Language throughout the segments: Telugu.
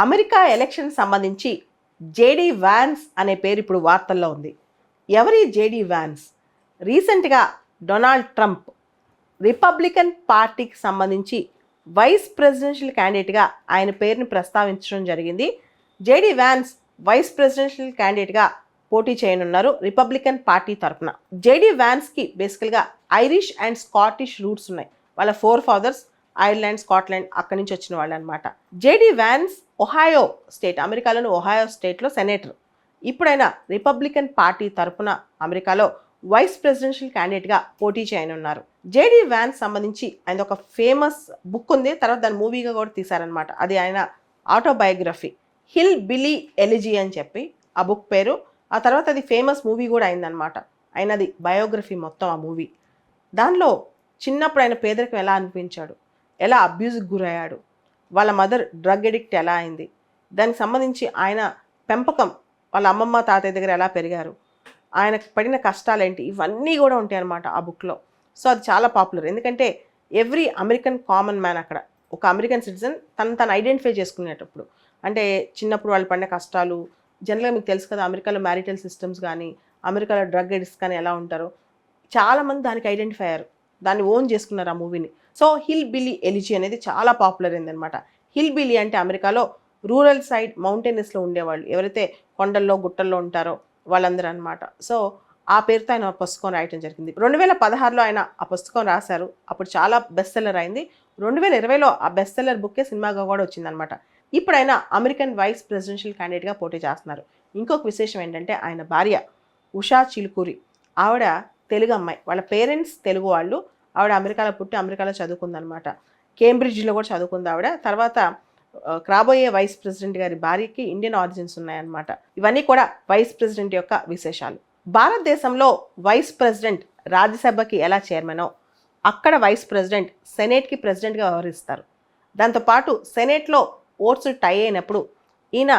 అమెరికా ఎలక్షన్ సంబంధించి జేడీ వ్యాన్స్ అనే పేరు ఇప్పుడు వార్తల్లో ఉంది. ఎవరి జేడీ వ్యాన్స్? రీసెంట్గా డొనాల్డ్ ట్రంప్ రిపబ్లికన్ పార్టీకి సంబంధించి వైస్ ప్రెసిడెన్షియల్ క్యాండిడేట్గా ఆయన పేరుని ప్రస్తావించడం జరిగింది. జేడీ వ్యాన్స్ వైస్ ప్రెసిడెన్షియల్ క్యాండిడేట్గా పోటీ చేయనున్నారు రిపబ్లికన్ పార్టీ తరఫున. జేడీ వ్యాన్స్కి బేసికల్గా ఐరిష్ అండ్ స్కాటిష్ రూట్స్ ఉన్నాయి. వాళ్ళ ఫోర్ ఫాదర్స్ ఐర్లాండ్, స్కాట్లాండ్ అక్కడి నుంచి వచ్చిన వాళ్ళు అనమాట. జేడీ వ్యాన్స్ ఒహాయో స్టేట్, అమెరికాలోని ఒహాయో స్టేట్లో సెనేటర్. ఇప్పుడైనా రిపబ్లికన్ పార్టీ తరఫున అమెరికాలో వైస్ ప్రెసిడెన్షియల్ క్యాండిడేట్గా పోటీ చేయనున్నారు. జేడీ వ్యాన్స్ సంబంధించి ఆయన ఒక ఫేమస్ బుక్ ఉంది, తర్వాత దాని మూవీగా కూడా తీశారనమాట. అది ఆయన ఆటోబయోగ్రఫీ, హిల్ బిలీ ఎలిజీ అని చెప్పి ఆ బుక్ పేరు. ఆ తర్వాత అది ఫేమస్ మూవీ కూడా అయిందనమాట. ఆయనది బయోగ్రఫీ మొత్తం ఆ మూవీ. దానిలో చిన్నప్పుడు ఆయన పేదరికం ఎలా అనిపించాడు, ఎలా అబ్యూజ్కి గురయ్యాడు, వాళ్ళ మదర్ డ్రగ్ ఎడిక్ట్ ఎలా అయింది, దానికి సంబంధించి ఆయన పెంపకం, వాళ్ళ అమ్మమ్మ తాతయ్య దగ్గర ఎలా పెరిగారు, ఆయనకు పడిన కష్టాలేంటి, ఇవన్నీ కూడా ఉంటాయి అన్నమాట ఆ బుక్లో. సో అది చాలా పాపులర్. ఎందుకంటే ఎవ్రీ అమెరికన్ కామన్ మ్యాన్ అక్కడ ఒక అమెరికన్ సిటిజన్ తను ఐడెంటిఫై చేసుకునేటప్పుడు, అంటే చిన్నప్పుడు వాళ్ళు పడిన కష్టాలు, జనరల్గా మీకు తెలుసు కదా అమెరికాలో మ్యారిటల్ సిస్టమ్స్ కానీ అమెరికాలో డ్రగ్ ఎడిక్ట్స్ కానీ ఎలా ఉంటారో చాలామంది దానికి ఐడెంటిఫై అయ్యారు, దాన్ని ఓన్ చేసుకున్నారు ఆ మూవీని. సో హిల్ బిలీ ఎలిజీ అనేది చాలా పాపులర్ అయిందనమాట. హిల్ బిలీ అంటే అమెరికాలో రూరల్ సైడ్ మౌంటైనస్లో ఉండేవాళ్ళు, ఎవరైతే కొండల్లో గుట్టల్లో ఉంటారో వాళ్ళందరూ అనమాట. సో ఆ పేరుతో ఆయన పుస్తకం రాయటం జరిగింది. 2016లో ఆయన ఆ పుస్తకం రాశారు. అప్పుడు చాలా బెస్ట్ సెల్లర్ అయింది. 2020లో ఆ బెస్ట్ సెల్లర్ బుక్కే సినిమాగా కూడా వచ్చిందనమాట. ఇప్పుడు ఆయన అమెరికన్ వైస్ ప్రెసిడెన్షియల్ క్యాండిడేట్గా పోటీ చేస్తున్నారు. ఇంకొక విశేషం ఏంటంటే ఆయన భార్య ఉషా చిలుకూరి, ఆవిడ తెలుగు అమ్మాయి, వాళ్ళ పేరెంట్స్ తెలుగు వాళ్ళు, ఆవిడ అమెరికాలో పుట్టి అమెరికాలో చదువుకుందనమాట. కేంబ్రిడ్జ్లో కూడా చదువుకుంది ఆవిడ. తర్వాత రాబోయే వైస్ ప్రెసిడెంట్ గారి భార్యకి ఇండియన్ ఆరిజిన్స్ ఉన్నాయన్నమాట. ఇవన్నీ కూడా వైస్ ప్రెసిడెంట్ యొక్క విశేషాలు. భారతదేశంలో వైస్ ప్రెసిడెంట్ రాజ్యసభకి ఎలా చైర్మనో అక్కడ వైస్ ప్రెసిడెంట్ సెనేట్కి ప్రెసిడెంట్గా వ్యవహరిస్తారు. దాంతోపాటు సెనేట్లో ఓట్స్ టై అయినప్పుడు ఈయన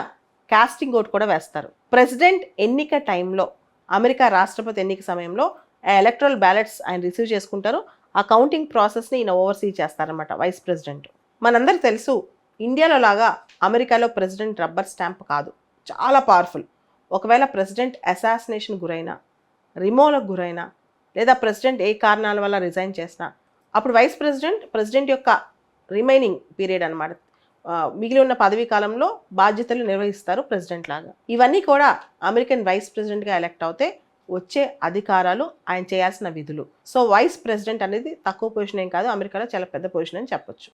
కాస్టింగ్ ఓట్ కూడా వేస్తారు. ప్రెసిడెంట్ ఎన్నిక టైంలో, అమెరికా రాష్ట్రపతి ఎన్నిక సమయంలో ఎలక్ట్రల్ బ్యాలెట్స్ ఆయన రిసీవ్ చేసుకుంటారు. ఆ కౌంటింగ్ ప్రాసెస్ని ఈయన ఓవర్సీ చేస్తారనమాట వైస్ ప్రెసిడెంట్. మనందరికీ తెలుసు ఇండియాలో లాగా అమెరికాలో ప్రెసిడెంట్ రబ్బర్ స్టాంప్ కాదు, చాలా పవర్ఫుల్. ఒకవేళ ప్రెసిడెంట్ అసాసినేషన్ గురైనా, రిమూవల్కి గురైనా, లేదా ప్రెసిడెంట్ ఏ కారణాల వల్ల రిజైన్ చేసినా అప్పుడు వైస్ ప్రెసిడెంట్ యొక్క రిమైనింగ్ పీరియడ్ అనమాట, మిగిలి ఉన్న పదవీ కాలంలో బాధ్యతలు నిర్వహిస్తారు ప్రెసిడెంట్ లాగా. ఇవన్నీ కూడా అమెరికన్ వైస్ ప్రెసిడెంట్గా ఎలక్ట్ అవుతే వచ్చే అధికారాలు, ఆయన చేయాల్సిన విధులు. సో వైస్ ప్రెసిడెంట్ అనేది తక్కువ పొజిషన్ ఏం కాదు, అమెరికాలో చాలా పెద్ద పొజిషన్ అని చెప్పొచ్చు.